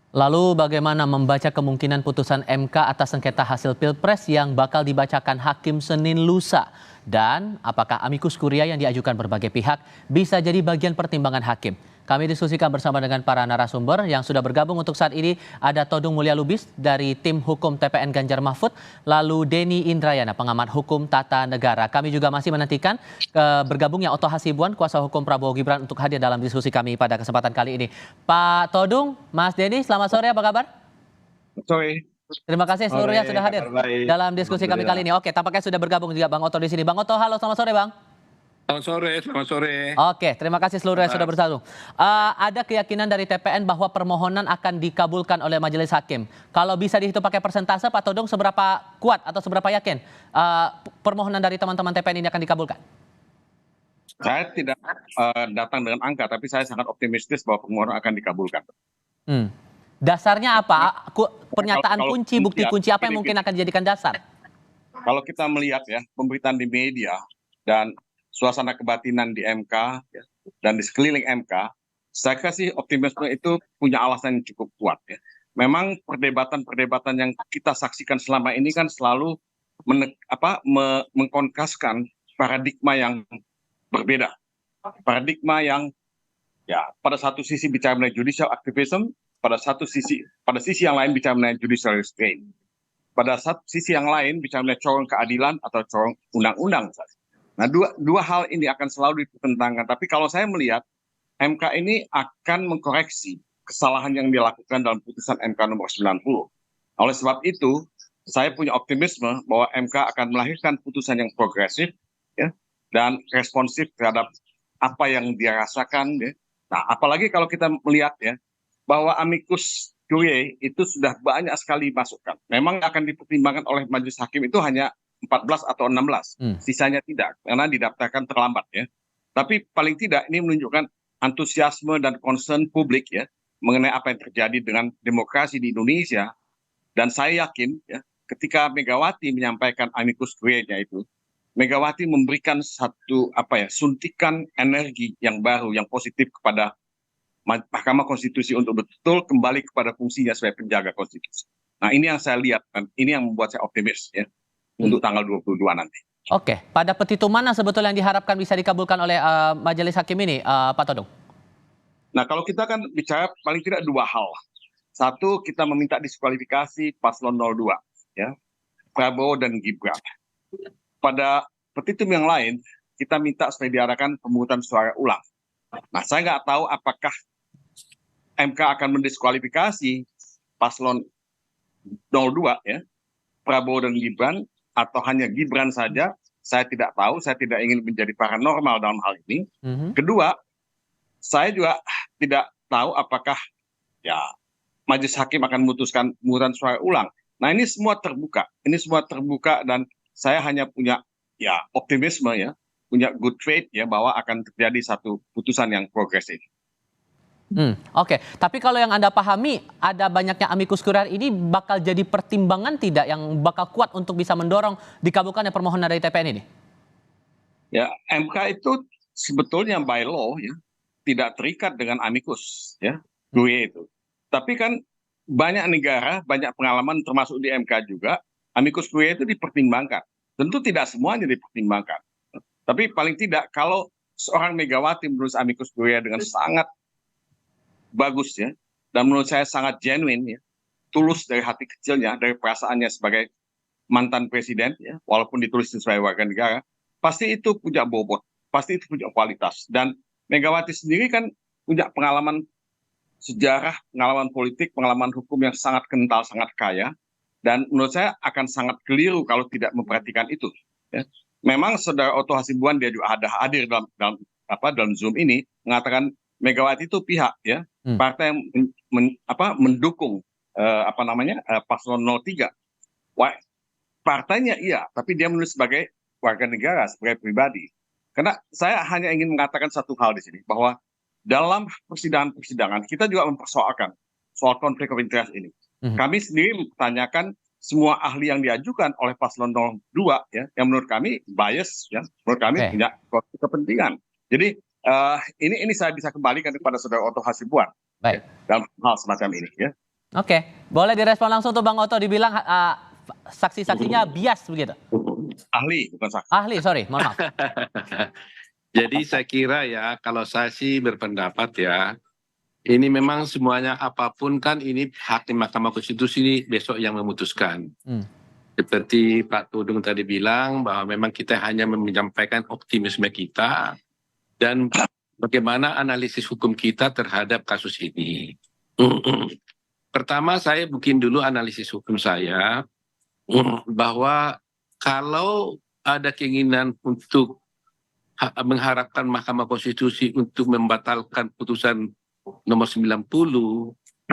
Lalu bagaimana membaca kemungkinan putusan MK atas sengketa hasil Pilpres yang bakal dibacakan Hakim Senin lusa? Dan apakah amicus curiae yang diajukan berbagai pihak bisa jadi bagian pertimbangan hakim? Kami diskusikan bersama dengan para narasumber yang sudah bergabung untuk saat ini. Ada Todung Mulya Lubis dari tim hukum TPN Ganjar Mahfud, lalu Denny Indrayana, pengamat hukum tata negara. Kami juga masih menantikan bergabungnya Oto Hasibuan, kuasa hukum Prabowo Gibran, untuk hadir dalam diskusi kami pada kesempatan kali ini. Pak Todung, Mas Denny, selamat sore, apa kabar? Sore. Terima kasih seluruhnya sudah hadir Kabar baik. dalam diskusi kami kali ini. Oke, tampaknya sudah bergabung juga Bang Oto di sini. Bang Oto, halo, selamat sore, Bang. Selamat sore. Oke, terima kasih seluruhnya sudah bersatu. Ada keyakinan dari TPN bahwa permohonan akan dikabulkan oleh majelis hakim. Kalau bisa dihitung pakai persentase, Pak Todung, seberapa kuat atau seberapa yakin permohonan dari teman-teman TPN ini akan dikabulkan? Saya tidak datang dengan angka, tapi saya sangat optimistis bahwa permohonan akan dikabulkan. Dasarnya apa? Pernyataan Kalau kunci, bukti kunci apa yang mungkin akan dijadikan dasar? Kalau kita melihat ya, pemberitaan di media dan suasana kebatinan di MK ya, dan di sekeliling MK, saya kasih optimisme itu punya alasan yang cukup kuat ya. Memang perdebatan-perdebatan yang kita saksikan selama ini kan selalu mengkonteskan paradigma yang berbeda. Paradigma yang ya pada satu sisi bicara mengenai judicial activism, pada sisi yang lain bicara mengenai judicial restraint. Pada sisi yang lain bicara mengenai corong keadilan atau corong undang-undang. Nah, dua hal ini akan selalu dipertentangkan. Tapi kalau saya melihat MK ini akan mengkoreksi kesalahan yang dilakukan dalam putusan MK nomor 90. Oleh sebab itu, saya punya optimisme bahwa MK akan melahirkan putusan yang progresif ya, dan responsif terhadap apa yang dia rasakan. Ya. Nah, apalagi kalau kita melihat ya bahwa amicus curiae itu sudah banyak sekali masukan. Memang akan dipertimbangkan oleh majelis hakim itu hanya 14 atau 16. Sisanya tidak, karena didaftarkan terlambat ya. Tapi paling tidak ini menunjukkan antusiasme dan concern publik ya mengenai apa yang terjadi dengan demokrasi di Indonesia. Dan saya yakin ya ketika Megawati menyampaikan amicus curiae-nya itu, Megawati memberikan satu suntikan energi yang baru, yang positif kepada Mahkamah Konstitusi untuk betul kembali kepada fungsinya sebagai penjaga konstitusi. Nah, ini yang saya lihat dan ini yang membuat saya optimis ya untuk tanggal 22 nanti. Oke, pada petitum mana sebetulnya yang diharapkan bisa dikabulkan oleh majelis hakim ini, Pak Todung? Nah, kalau kita kan bicara paling tidak dua hal. Satu, kita meminta diskualifikasi paslon 02 ya, Prabowo dan Gibran. Pada petitum yang lain, kita minta supaya diadakan pemungutan suara ulang. Nah, saya nggak tahu apakah MK akan mendiskualifikasi paslon 02 ya, Prabowo dan Gibran, atau hanya Gibran saja. Saya tidak tahu, saya tidak ingin menjadi paranormal dalam hal ini. Kedua, saya juga tidak tahu apakah ya majelis hakim akan memutuskan pemungutan suara ulang. Nah, ini semua terbuka dan saya hanya punya ya optimisme ya, punya good faith ya bahwa akan terjadi satu putusan yang progresif. Oke, tapi kalau yang Anda pahami, ada banyaknya amicus curiae ini bakal jadi pertimbangan tidak yang bakal kuat untuk bisa mendorong dikabulkannya permohonan dari TPN ini? Ya, MK itu sebetulnya by law ya tidak terikat dengan amicus ya, curiae itu. Tapi kan banyak negara, banyak pengalaman termasuk di MK juga, amicus curiae itu dipertimbangkan. Tentu tidak semuanya dipertimbangkan. Tapi paling tidak kalau seorang Megawati menulis amicus curiae dengan sangat bagus ya, dan menurut saya sangat genuine ya, tulus dari hati kecilnya, dari perasaannya sebagai mantan presiden ya, walaupun ditulis sebagai warga negara, pasti itu punya bobot, pasti itu punya kualitas. Dan Megawati sendiri kan punya pengalaman sejarah, pengalaman politik, pengalaman hukum yang sangat kental, sangat kaya, dan menurut saya akan sangat keliru kalau tidak memperhatikan itu. Ya. Memang saudara Oto Hasibuan dia juga ada hadir dalam Zoom ini mengatakan Megawati itu pihak ya partai yang mendukung paslon 03. Wah, partainya iya, tapi dia menulis sebagai warga negara, sebagai pribadi. Karena saya hanya ingin mengatakan satu hal di sini bahwa dalam persidangan kita juga mempersoalkan soal konflik of interest ini. Kami sendiri mempertanyakan semua ahli yang diajukan oleh paslon 02 ya, yang menurut kami bias ya, menurut kami punya kepentingan. Jadi ini saya bisa kembalikan kepada saudara Oto Hasibuan ya, dalam hal semacam ini ya. Oke, boleh direspon langsung tuh Bang Oto, dibilang saksi-saksinya bias begitu. Ahli, bukan saksi. Ahli, sorry, mohon maaf. Jadi saya kira ya, kalau saya sih berpendapat ya, ini memang semuanya apapun kan ini hak di Mahkamah Konstitusi ini besok yang memutuskan. Hmm. Seperti Pak Tudung tadi bilang bahwa memang kita hanya menyampaikan optimisme kita dan bagaimana analisis hukum kita terhadap kasus ini. Pertama saya bikin dulu analisis hukum saya bahwa kalau ada keinginan untuk mengharapkan Mahkamah Konstitusi untuk membatalkan putusan nomor 90,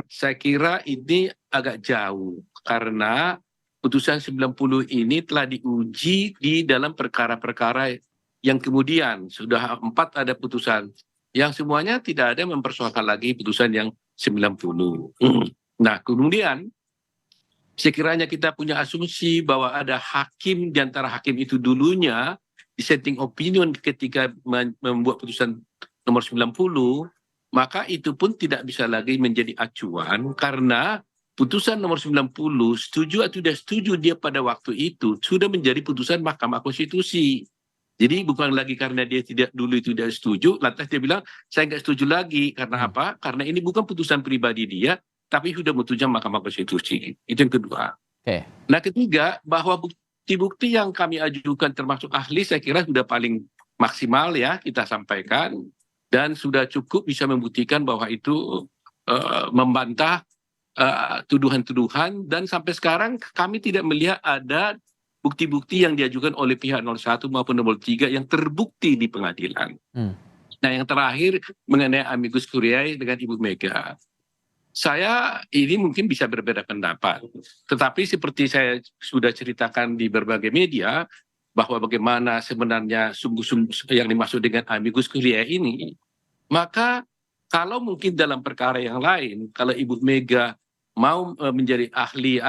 saya kira ini agak jauh karena putusan 90 ini telah diuji di dalam perkara-perkara yang kemudian sudah 4 ada putusan yang semuanya tidak ada mempersoalkan lagi putusan yang 90. Nah, kemudian sekiranya kita punya asumsi bahwa ada hakim di antara hakim itu dulunya dissenting opinion ketika membuat putusan nomor 90, maka itu pun tidak bisa lagi menjadi acuan karena putusan nomor 90 setuju atau tidak setuju dia pada waktu itu sudah menjadi putusan Mahkamah Konstitusi. Jadi bukan lagi karena dia dulu itu tidak setuju, lantas dia bilang saya nggak setuju lagi karena apa? Karena ini bukan putusan pribadi dia, tapi sudah putusan Mahkamah Konstitusi. Itu yang kedua. Oke. Nah, ketiga, bahwa bukti-bukti yang kami ajukan termasuk ahli saya kira sudah paling maksimal ya kita sampaikan dan sudah cukup bisa membuktikan bahwa itu membantah tuduhan-tuduhan dan sampai sekarang kami tidak melihat ada bukti-bukti yang diajukan oleh pihak 01 maupun 03 yang terbukti di pengadilan. Nah, yang terakhir mengenai amicus curiae dengan Ibu Mega. Saya ini mungkin bisa berbeda pendapat. Tetapi seperti saya sudah ceritakan di berbagai media, bahwa bagaimana sebenarnya sungguh-sungguh yang dimaksud dengan amicus curiae ini, maka kalau mungkin dalam perkara yang lain, kalau Ibu Mega mau menjadi ahli,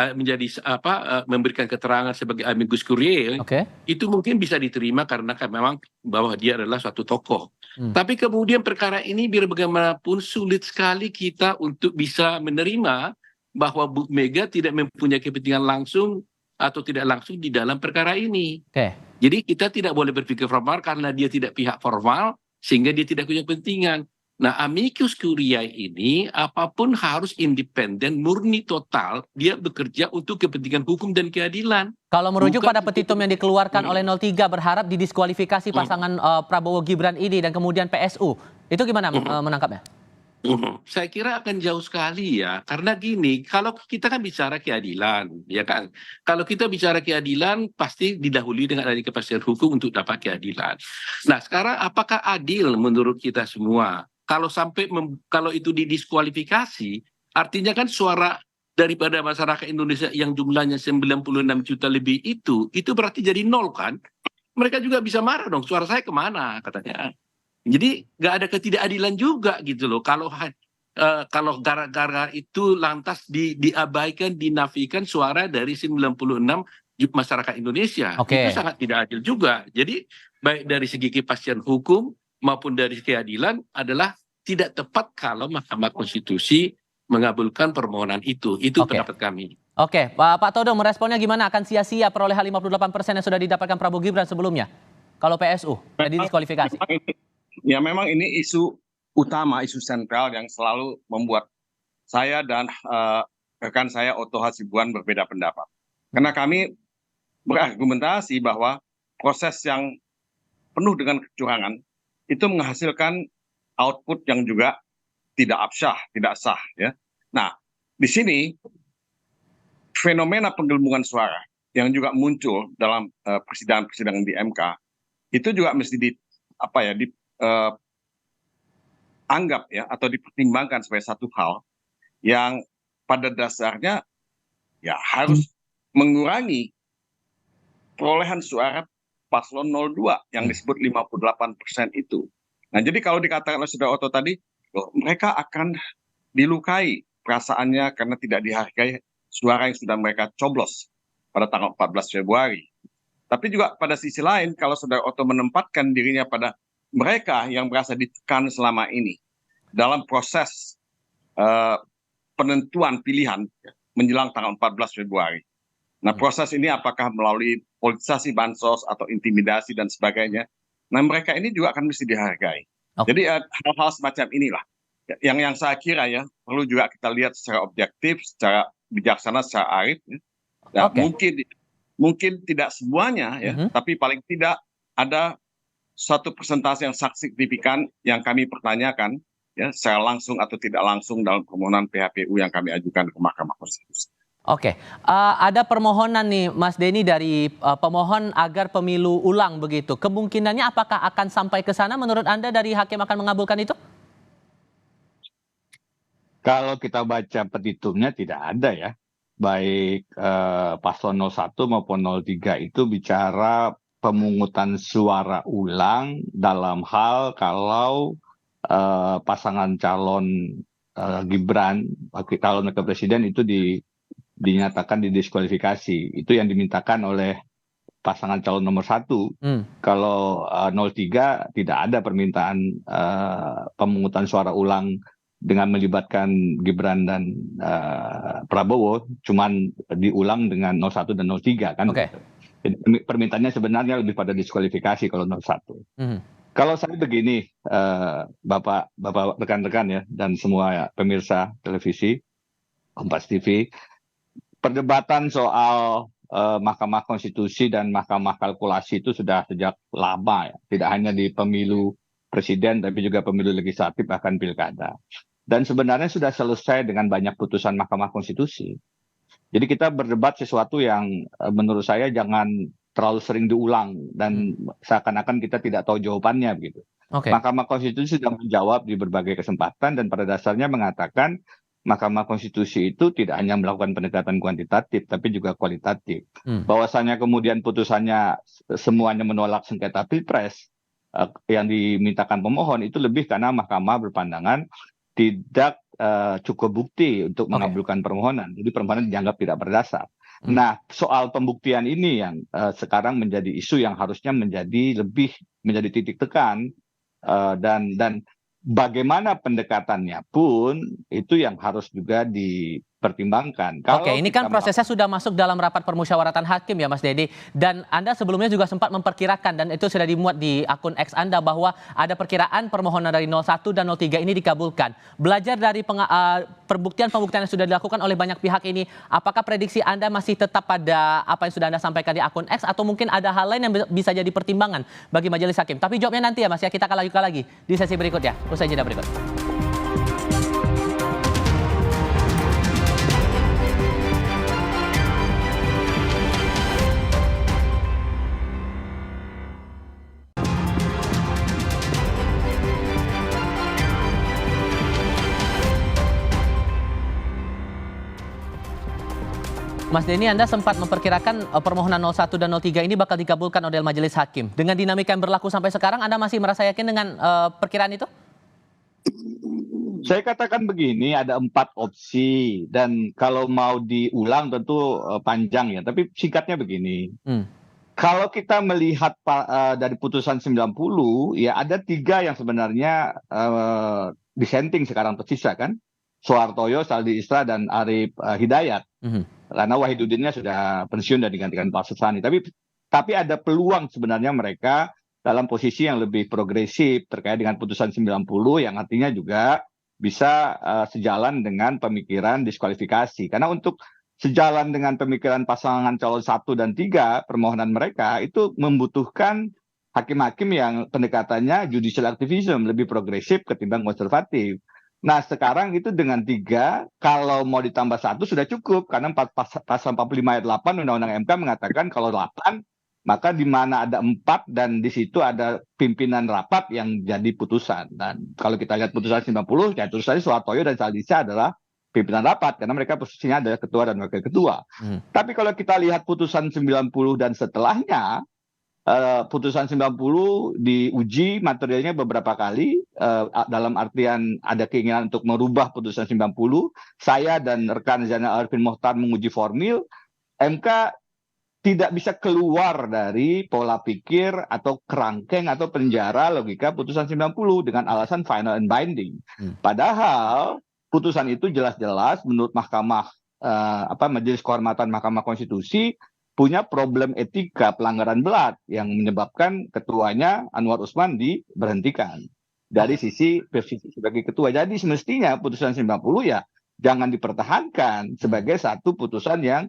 memberikan keterangan sebagai amicus curiae, itu mungkin bisa diterima karena kan memang bahwa dia adalah suatu tokoh. Tapi kemudian perkara ini biar bagaimanapun sulit sekali kita untuk bisa menerima bahwa Bu Mega tidak mempunyai kepentingan langsung atau tidak langsung di dalam perkara ini. Jadi kita tidak boleh berpikir formal karena dia tidak pihak formal sehingga dia tidak punya kepentingan. Nah, amicus curiae ini apapun harus independen, murni total, dia bekerja untuk kepentingan hukum dan keadilan. Kalau merujuk pada petitum yang dikeluarkan oleh 03 berharap didiskualifikasi pasangan Prabowo Gibran ini dan kemudian PSU, itu gimana menangkapnya? Saya kira akan jauh sekali ya, karena gini, kalau kita kan bicara keadilan, ya kan? Kalau kita bicara keadilan, pasti didahului dengan adanya kepastian hukum untuk dapat keadilan. Nah, sekarang apakah adil menurut kita semua? Kalau sampai kalau itu didiskualifikasi, artinya kan suara daripada masyarakat Indonesia yang jumlahnya 96 juta lebih itu berarti jadi nol kan? Mereka juga bisa marah dong, suara saya kemana katanya. Jadi nggak ada ketidakadilan juga gitu loh. Kalau gara-gara itu lantas diabaikan, dinafikan suara dari 96 masyarakat Indonesia. Itu sangat tidak adil juga. Jadi baik dari segi kepastian hukum maupun dari keadilan adalah tidak tepat kalau Mahkamah Konstitusi mengabulkan permohonan itu. Itu pendapat kami. Oke, Pak Todong meresponnya gimana? Akan sia-sia perolehan 58% yang sudah didapatkan Prabowo Gibran sebelumnya? Kalau PSU jadi diskualifikasi. Ya memang ini isu utama, isu sentral yang selalu membuat saya dan rekan saya Oto Hasibuan berbeda pendapat. Karena kami berargumentasi bahwa proses yang penuh dengan kecurangan itu menghasilkan output yang juga tidak absah, tidak sah. Ya. Nah, di sini fenomena penggelembungan suara yang juga muncul dalam persidangan-persidangan di MK itu juga mesti anggap ya atau dipertimbangkan sebagai satu hal yang pada dasarnya ya harus mengurangi perolehan suara paslon 02 yang disebut 58% itu. Nah, jadi kalau dikatakan oleh Saudara Oto tadi, mereka akan dilukai perasaannya karena tidak dihargai suara yang sudah mereka coblos pada tanggal 14 Februari. Tapi juga pada sisi lain, kalau Saudara Oto menempatkan dirinya pada mereka yang merasa ditekan selama ini dalam proses penentuan pilihan menjelang tanggal 14 Februari. Nah, proses ini apakah melalui politisasi bansos atau intimidasi dan sebagainya. Nah, mereka ini juga akan mesti dihargai. Oke. Jadi hal-hal semacam inilah yang saya kira ya perlu juga kita lihat secara objektif, secara bijaksana, secara arif. Nah, Oke. mungkin tidak semuanya ya, tapi paling tidak ada suatu persentase yang sangat signifikan yang kami pertanyakan ya secara langsung atau tidak langsung dalam permohonan PHPU yang kami ajukan ke Mahkamah Konstitusi. Oke, ada permohonan nih Mas Denny dari pemohon agar pemilu ulang begitu. Kemungkinannya apakah akan sampai ke sana menurut Anda dari hakim akan mengabulkan itu? Kalau kita baca petitumnya tidak ada ya. Baik paslon 01 maupun 03 itu bicara pemungutan suara ulang dalam hal kalau pasangan calon Gibran, calon wakil presiden itu dinyatakan didiskualifikasi. Itu yang dimintakan oleh pasangan calon nomor 1. Kalau 03 tidak ada permintaan pemungutan suara ulang dengan melibatkan Gibran dan Prabowo, cuman diulang dengan 01 dan 03 kan. Oke. Jadi permintaannya sebenarnya lebih pada diskualifikasi kalau 01. Kalau saya begini, Bapak rekan-rekan ya dan semua pemirsa televisi Kompas TV, perdebatan soal Mahkamah Konstitusi dan Mahkamah Kalkulasi itu sudah sejak lama ya. Tidak hanya di pemilu presiden tapi juga pemilu legislatif bahkan pilkada. Dan sebenarnya sudah selesai dengan banyak putusan Mahkamah Konstitusi. Jadi kita berdebat sesuatu yang menurut saya jangan terlalu sering diulang dan seakan-akan kita tidak tahu jawabannya begitu. Oke. Mahkamah Konstitusi sudah menjawab di berbagai kesempatan dan pada dasarnya mengatakan Mahkamah Konstitusi itu tidak hanya melakukan pendekatan kuantitatif tapi juga kualitatif. Bahwasanya kemudian putusannya semuanya menolak sengketa Pilpres yang dimintakan pemohon itu lebih karena Mahkamah berpandangan tidak cukup bukti untuk mengabulkan permohonan. Jadi permohonan dianggap tidak berdasar. Nah, soal pembuktian ini yang sekarang menjadi isu yang harusnya menjadi titik tekan dan bagaimana pendekatannya pun itu yang harus juga dipertimbangkan. Oke, ini kan prosesnya sudah masuk dalam rapat permusyawaratan hakim ya Mas Denny. Dan Anda sebelumnya juga sempat memperkirakan dan itu sudah dimuat di akun X Anda bahwa ada perkiraan permohonan dari 01 dan 03 ini dikabulkan. Belajar dari pembuktian yang sudah dilakukan oleh banyak pihak ini, apakah prediksi Anda masih tetap pada apa yang sudah Anda sampaikan di akun X atau mungkin ada hal lain yang bisa jadi pertimbangan bagi majelis hakim? Tapi jawabnya nanti ya Mas ya, kita akan lanjutkan lagi di sesi berikutnya. Usai jeda berikut. Mas Denny, Anda sempat memperkirakan permohonan 01 dan 03 ini bakal dikabulkan oleh majelis hakim. Dengan dinamika yang berlaku sampai sekarang, Anda masih merasa yakin dengan perkiraan itu? Saya katakan begini, ada 4 opsi dan kalau mau diulang tentu panjang ya. Tapi singkatnya begini, kalau kita melihat dari putusan 90, ya ada 3 yang sebenarnya dissenting sekarang tersisa kan. Soehartoyo, Saldi Isra, dan Arief Hidayat. Karena Wahidudinnya sudah pensiun dan digantikan Pak Sesani. Tapi ada peluang sebenarnya mereka dalam posisi yang lebih progresif terkait dengan putusan 90 yang artinya juga bisa sejalan dengan pemikiran diskualifikasi. Karena untuk sejalan dengan pemikiran pasangan calon 1 dan 3, permohonan mereka itu membutuhkan hakim-hakim yang pendekatannya judicial activism, lebih progresif ketimbang konservatif. Nah sekarang itu dengan 3, kalau mau ditambah 1 sudah cukup. Karena pasal 45 ayat 8 Undang-Undang MK mengatakan kalau 8, maka di mana ada 4 dan di situ ada pimpinan rapat yang jadi putusan. Dan kalau kita lihat putusan 90, ya tulisannya Soehartoyo dan Saldi Isra adalah pimpinan rapat. Karena mereka posisinya adalah ketua dan wakil ketua. Tapi kalau kita lihat putusan 90 dan setelahnya, putusan 90 diuji materialnya beberapa kali dalam artian ada keinginan untuk merubah putusan 90. Saya dan rekan Zainal Arifin Mohtar menguji formil, MK tidak bisa keluar dari pola pikir atau kerangkeng atau penjara logika putusan 90 dengan alasan final and binding. Padahal putusan itu jelas-jelas menurut Majelis Kehormatan Mahkamah Konstitusi punya problem etika pelanggaran berat yang menyebabkan ketuanya Anwar Usman diberhentikan dari sisi sebagai ketua. Jadi semestinya putusan 90 ya jangan dipertahankan sebagai satu putusan yang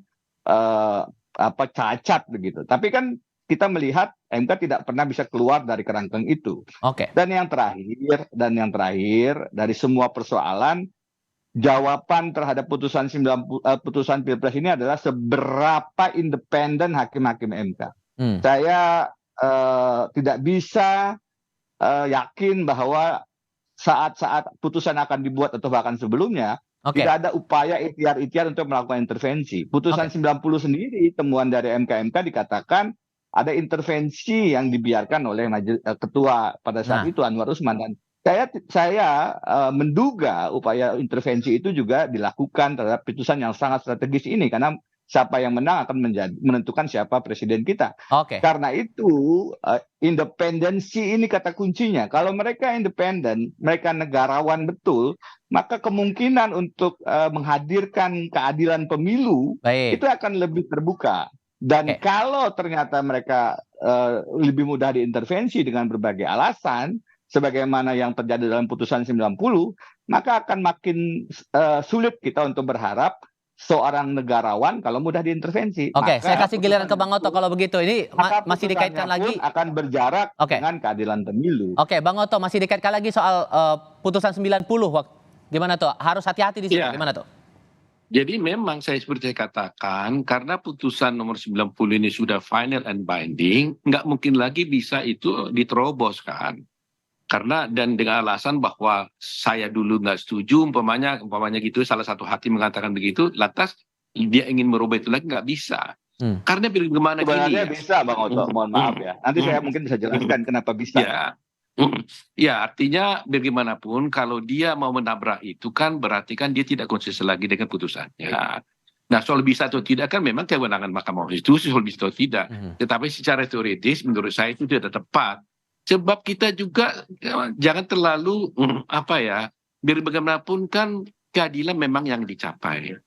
cacat begitu. Tapi kan kita melihat MK tidak pernah bisa keluar dari kerangkeng itu. Dan yang terakhir dari semua persoalan, jawaban terhadap putusan Pilpres ini adalah seberapa independen hakim-hakim MK. Saya tidak bisa yakin bahwa saat-saat putusan akan dibuat atau bahkan sebelumnya tidak ada upaya ikhtiar-ikhtiar untuk melakukan intervensi. Putusan 90 sendiri, temuan dari MK dikatakan ada intervensi yang dibiarkan oleh ketua pada saat itu Anwar Usman, dan saya menduga upaya intervensi itu juga dilakukan terhadap putusan yang sangat strategis ini, karena siapa yang menang akan menentukan siapa presiden kita. Karena itu independensi ini kata kuncinya. Kalau mereka independen, mereka negarawan betul, maka kemungkinan untuk menghadirkan keadilan pemilu itu akan lebih terbuka. Dan kalau ternyata mereka lebih mudah diintervensi dengan berbagai alasan, sebagaimana yang terjadi dalam putusan 90, maka akan makin sulit kita untuk berharap seorang negarawan kalau mudah diintervensi. Saya kasih giliran ke Bang Oto kalau begitu. Ini masih dikaitkan lagi akan berjarak dengan keadilan pemilu. Bang Oto, masih dikaitkan lagi soal putusan 90. Gimana tuh? Harus hati-hati di sini. Gimana tuh? Jadi memang seperti saya katakan, karena putusan nomor 90 ini sudah final and binding, nggak mungkin lagi bisa itu diterobos kan. Karena dan dengan alasan bahwa saya dulu nggak setuju, umpamanya gitu, salah satu hakim mengatakan begitu, lantas dia ingin merubah itu lagi nggak bisa. Karena bagaimana sebenarnya bisa, Bang Oto, mohon maaf ya. Nanti saya mungkin bisa jelaskan kenapa bisa. Ya, artinya bagaimanapun kalau dia mau menabrak itu kan berarti kan dia tidak konsisten lagi dengan putusannya. Nah, soal bisa atau tidak kan memang kewenangan Mahkamah Konstitusi soal bisa atau tidak. Tetapi secara teoritis menurut saya itu tidak tepat. Sebab kita juga jangan terlalu biar bagaimanapun kan keadilan memang yang dicapai.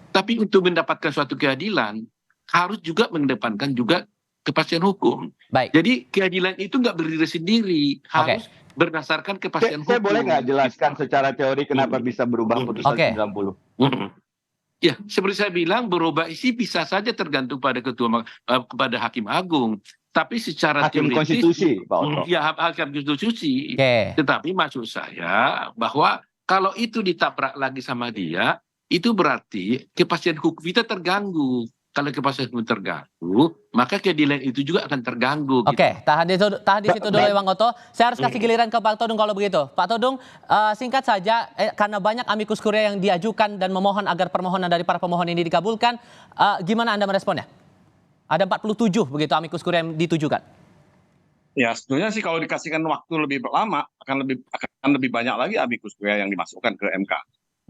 Tapi untuk mendapatkan suatu keadilan harus juga mengedepankan juga kepastian hukum. Jadi keadilan itu nggak berdiri sendiri, harus berdasarkan kepastian hukum. Saya boleh nggak jelaskan secara teori kenapa bisa berubah putusan 90? Ya, seperti saya bilang, berubah isi bisa saja tergantung pada kepada Hakim Agung. Tapi secara Hakim teoritis, Konstitusi, Pak Oto. Ya, Hakim Konstitusi. Tetapi maksud saya bahwa kalau itu ditabrak lagi sama dia, itu berarti kepastian hukum kita terganggu. Kalau kepastian hukum terganggu, maka keadilan itu juga akan terganggu. Tahan di situ dulu ya Bang Oto. Saya harus kasih giliran ke Pak Todung kalau begitu. Pak Todung, singkat saja, karena banyak amicus curiae yang diajukan dan memohon agar permohonan dari para pemohon ini dikabulkan, gimana Anda meresponnya? Ada 47 begitu amicus curiae yang ditujukan. Ya, sebetulnya sih kalau dikasihkan waktu lebih lama akan lebih banyak lagi amicus curiae yang dimasukkan ke MK.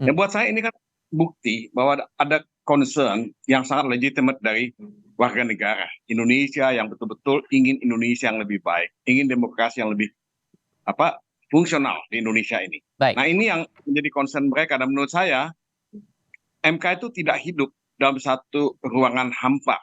Ya, buat saya ini kan bukti bahwa ada concern yang sangat legitimate dari warga negara Indonesia yang betul-betul ingin Indonesia yang lebih baik, ingin demokrasi yang lebih fungsional di Indonesia ini. Nah, ini yang menjadi concern mereka, dan menurut saya MK itu tidak hidup dalam satu ruangan hampa.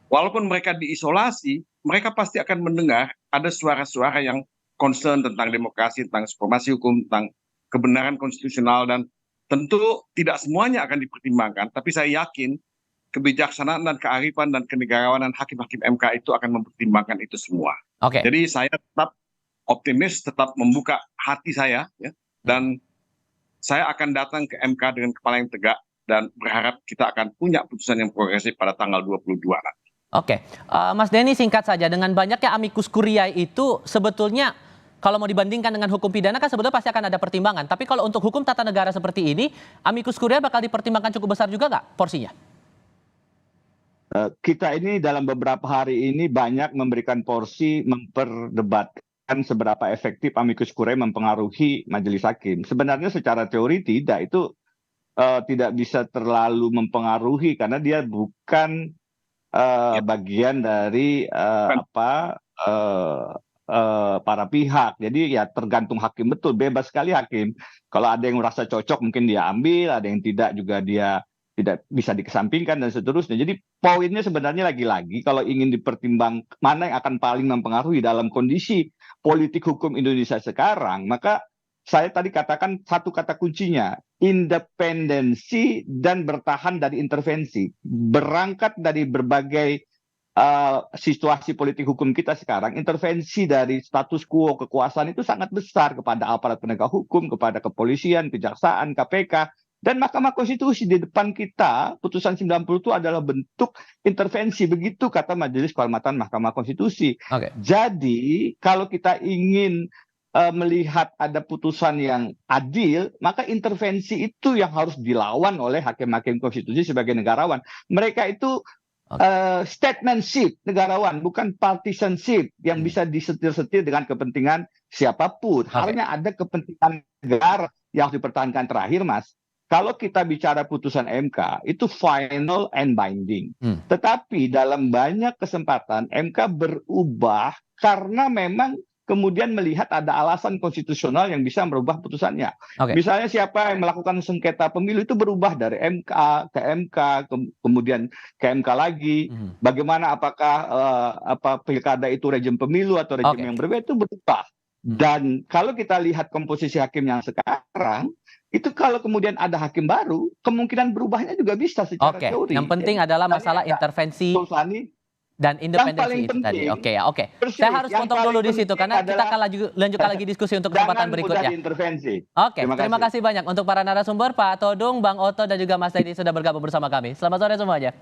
Walaupun mereka diisolasi, mereka pasti akan mendengar ada suara-suara yang concern tentang demokrasi, tentang supremasi hukum, tentang kebenaran konstitusional, dan tentu tidak semuanya akan dipertimbangkan, tapi saya yakin kebijaksanaan dan kearifan dan kenegarawanan hakim-hakim MK itu akan mempertimbangkan itu semua. Jadi saya tetap optimis, tetap membuka hati saya, dan saya akan datang ke MK dengan kepala yang tegak dan berharap kita akan punya putusan yang progresif pada tanggal 22 nanti. Mas Denny, singkat saja, dengan banyaknya amicus curiae itu sebetulnya kalau mau dibandingkan dengan hukum pidana kan sebetulnya pasti akan ada pertimbangan. Tapi kalau untuk hukum tata negara seperti ini, amicus curiae bakal dipertimbangkan cukup besar juga nggak porsinya? Kita ini dalam beberapa hari ini banyak memberikan porsi memperdebatkan seberapa efektif amicus curiae mempengaruhi majelis hakim. Sebenarnya secara teori tidak, itu tidak bisa terlalu mempengaruhi karena dia bukan bagian dari para pihak. Jadi ya tergantung hakim, betul, bebas sekali hakim. Kalau ada yang merasa cocok mungkin dia ambil, ada yang tidak juga dia tidak bisa dikesampingkan dan seterusnya. Jadi poinnya sebenarnya lagi-lagi kalau ingin dipertimbang mana yang akan paling mempengaruhi dalam kondisi politik hukum Indonesia sekarang, maka saya tadi katakan satu kata kuncinya, independensi dan bertahan dari intervensi. Berangkat dari berbagai situasi politik hukum kita sekarang, intervensi dari status quo kekuasaan itu sangat besar kepada aparat penegak hukum, kepada kepolisian, kejaksaan, KPK, dan Mahkamah Konstitusi. Di depan kita, putusan 90 itu adalah bentuk intervensi, begitu kata Majelis Kehormatan Mahkamah Konstitusi. Jadi, kalau kita ingin melihat ada putusan yang adil, maka intervensi itu yang harus dilawan oleh hakim-hakim konstitusi sebagai negarawan. Mereka itu statementship negarawan, bukan partisanship yang bisa disetir-setir dengan kepentingan siapapun. Halnya ada kepentingan negara yang harus dipertahankan. Terakhir, Mas, kalau kita bicara putusan MK, itu final and binding. Tetapi dalam banyak kesempatan MK berubah karena memang kemudian melihat ada alasan konstitusional yang bisa merubah putusannya. Misalnya siapa yang melakukan sengketa pemilu itu berubah dari MK ke MK, kemudian ke MK lagi. Bagaimana apakah pilkada itu rejim pemilu atau rejim yang berbeda, itu berubah. Dan kalau kita lihat komposisi hakim yang sekarang, itu kalau kemudian ada hakim baru, kemungkinan berubahnya juga bisa secara teori. Yang penting adalah masalah intervensi dan independensi itu tadi. Oke. Saya harus potong dulu di situ karena kita akan lanjutkan lagi diskusi untuk kesempatan berikutnya. Terima kasih banyak untuk para narasumber, Pak Todung, Bang Oto, dan juga Mas Teddy sudah bergabung bersama kami. Selamat sore semuanya.